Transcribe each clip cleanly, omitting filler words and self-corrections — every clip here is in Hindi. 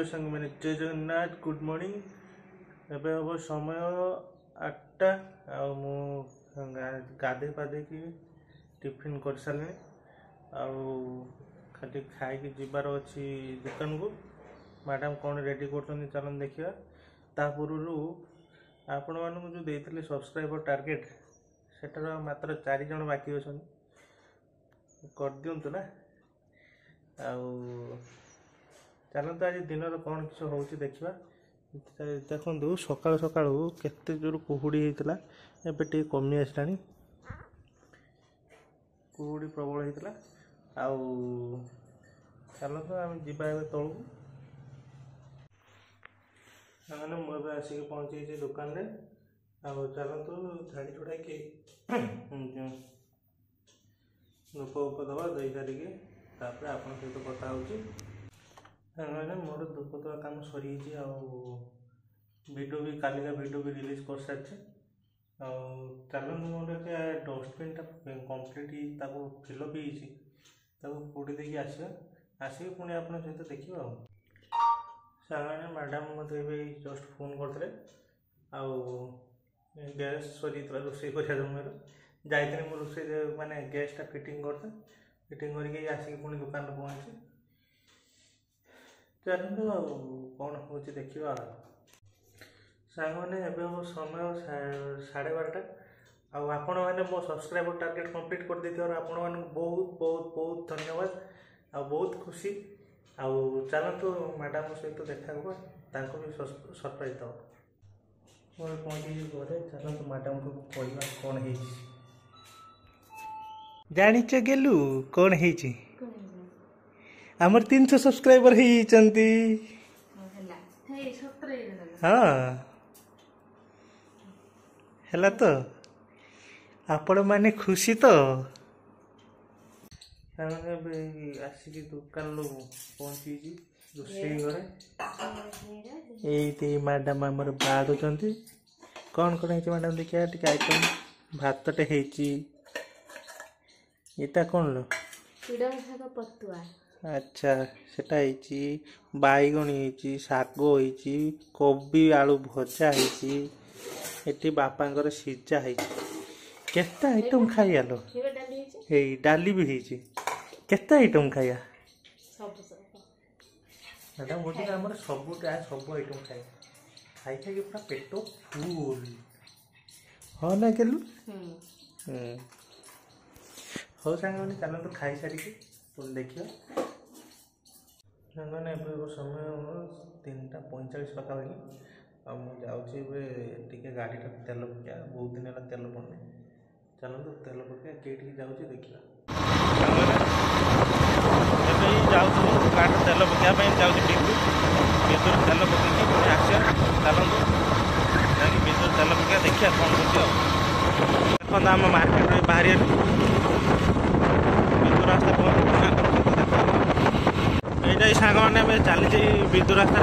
हेलो संग मैंने जय जगन्नाथ गुड मॉर्निंग। एबे हम समय 8टा गाधे पाधे की टिफिन कर सारे खाली खाई जीवार अच्छी दुकान को मैडम कौन रेडी कर चलन देखा पूर्व आपण मानक जो देते सब्सक्राइबर टार्गेट सेटार मात्र 4 जन बाकी अच्छा कर दिंतु ना चलते आज दिन कौन किस हो देखा देखो सका सका केते जोर कुहुड़ी होता एबे कमी आसला कुहुड़ी प्रबल होता चलते आम जा तलू मैंने मुझे आसिक पहुँची दुकान रे चलतु झाड़ी छुड़ा कि धूप उप दबा दे सारिके आप सहित कथा मैंने मोर धूप दबा काम सरी वीडियो भी काली का वीडियो भी रिलीज कर सारी चलते मोटे डस्टबिन कम्प्लीट फिलअप पोड़ी देखिए आसिक पुणी आप सहित देखा सामने मैडम मत जस्ट फोन करते गैस सरी रोषे कर जाइए मो रोषे माने गैसटा फिटिंग करते फिटिंग करके आसिक पुणी दुकान पहुँचे चलते कौन हो देखा सांग मैंने समय 12:30 आपण मैंने मो सब्सक्राइबर टार्गेट कंप्लीट कर देथिबार आपण मानक बहुत बहुत बहुत धन्यवाद बहुत खुशी चलतु मैडम सहित देखा भी सरप्राइज दो पहुँची घरे चलतु मैडम को कहवा कौन है जानिच गेलु कौन है आमर 300 सब्सक्राइबर होती हाँ है तो आपण माने खुशी तो आसिक दुकान पहुँची रोषे घरे ये मैडम आमर बाढ़ कौन कौन है मैडम देखिए टे आइटम भातटे होता कौन लो अच्छा सेटा बैगण शाग कोबी आलू भजा ये बापा सीझा है केते आइटम खाइया लो डाली भी केते आइटम खाइया मैडम बोलते आम सब सब आइटम खाई खाई खाई पूरा पेट फुल हाँ ना केलु हो सांग चलते खाई सारिके पुणी देखिए मैंने समय 3:45 पाखापाखि मुझे गाड़ीटा तेल पका बहुत दिन है तेल पड़े चलते तेल पका कहीं जाऊँगी देखा जाऊँ गाड़ी तेल पकापी जाऊँगी विद्युत तेल पकईकि पुणी आसा चलते जाकि विद्युत तेल पका देखिए कौन कर देखो आम मार्केट बाहर विद्युत रास्ता पहुँच ये सांग मैंने चली विद्युत रास्ता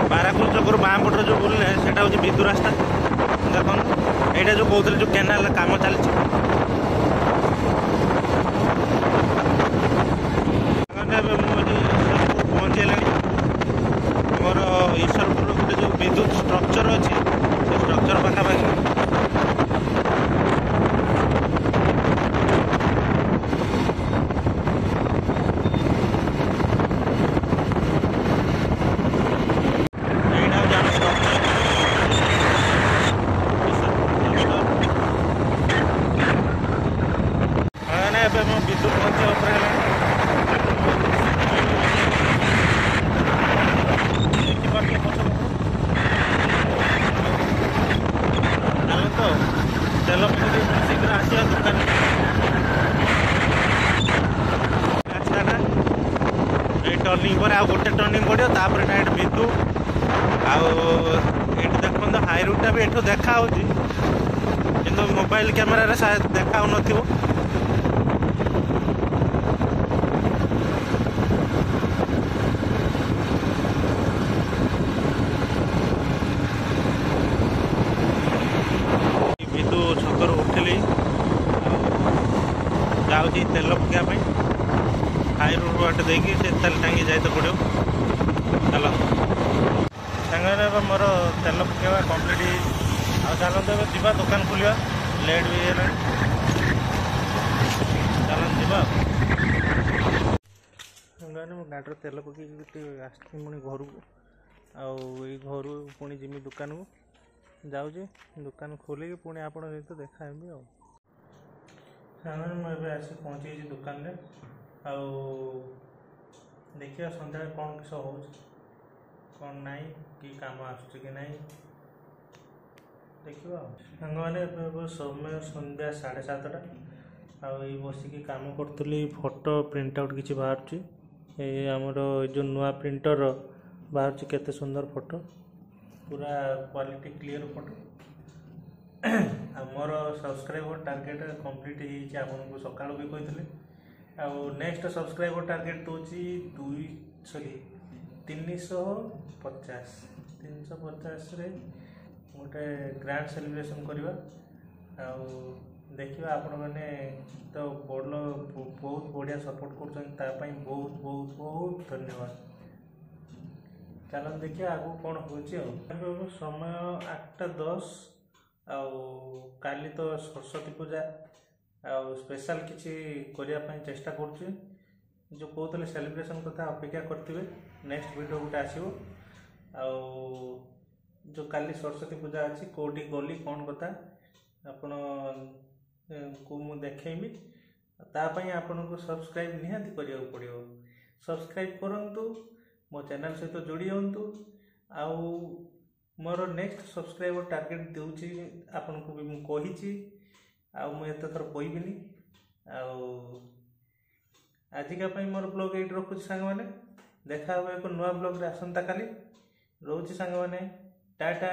बाराकुल चक्र बाँ पटर जो बुलने से हूँ विद्युत रास्ता देखो यहाँ जो कहते जो केनाल काम चली पहुँचीगला मोर ईश्वरपुर गोटे जो विद्युत स्ट्रक्चर अच्छी से स्ट्रक्चर पाखापाखि विद्युत तेल शीघ्र आसा दुकान रास्ता टर्निंग पर गोटे टर्निंग पड़ो डायरेक्ट विद्युत ये देखो हाई रूटा भी एठू देखा कि मोबाइल कैमेरा शायद देखा न छकर उठिली जाऊँगी तेल पकापी हाई रोड बाट देखिए तेल टांगी जाए तो पड़ो चलो सागर मोर तेल पकेवा कम्प्लीट चलते जा दुकान खोलिया लेट भी है चलते जा गाड़ी तेल पकई आसती पुणी घर को घर पुणी जिमी दुकान को जाऊँगी दुकान खोलिकी पुणी आप सहित देखाबी मुझे आसी पहुँची दुकान में देखिए सन्ध्या कौन किस हो कौन ना कि काम आसुच्च कि नहीं देखा सांग मैंने समय सन्ध्या 7:30 आई बसिकी काम करी फोटो प्रिंट आउट किसी बाहर आमर जो नुआ प्रिंटर बाहर केते सुंदर फोटो पूरा क्वालिटी क्लियर फोटो मोर सब्सक्राइबर टार्गेट कंप्लीट आपको सकाल भी कही नेक्स्ट सब्सक्राइबर टार्गेट दूसरी 350 रे गोटे ग्रांड सेलिब्रेशन करवा देखिए आपण मैंने तो बड़ बहुत बढ़िया सपोर्ट कर बहुत बहुत बहुत धन्यवाद चलो देखिए आगू कौन हो समय 8:10 काली तो सरस्वती पूजा स्पेशल किसी करने चेष्टा कर जो कहते सेलिब्रेशन कथा अपेक्षा करते नेक्स्ट वीडियो गोटे आसो जो काली सरस्वती पूजा अच्छी कौटी गली कौन कथा आपण को मु देखी तापाई आपन को सब्सक्राइब निहाती करिया पड़ियो सब्सक्राइब करंतु मो चैनल सहित जोड़ी होंतु आउ मोर नेक्स्ट सब्सक्राइबर टार्गेट दूची आपन को भी मु कहिची आउ मु एत थर कहबिनी आउ आजिका पई मोर ब्लॉग एट रखुची सांग माने देखा हो एक नुआ ब्लॉग रे आसंता काली रोची सांग माने टाटा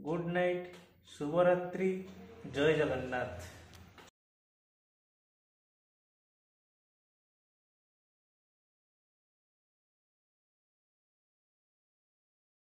गुड नाइट शुभरात्रि जय जगन्नाथ।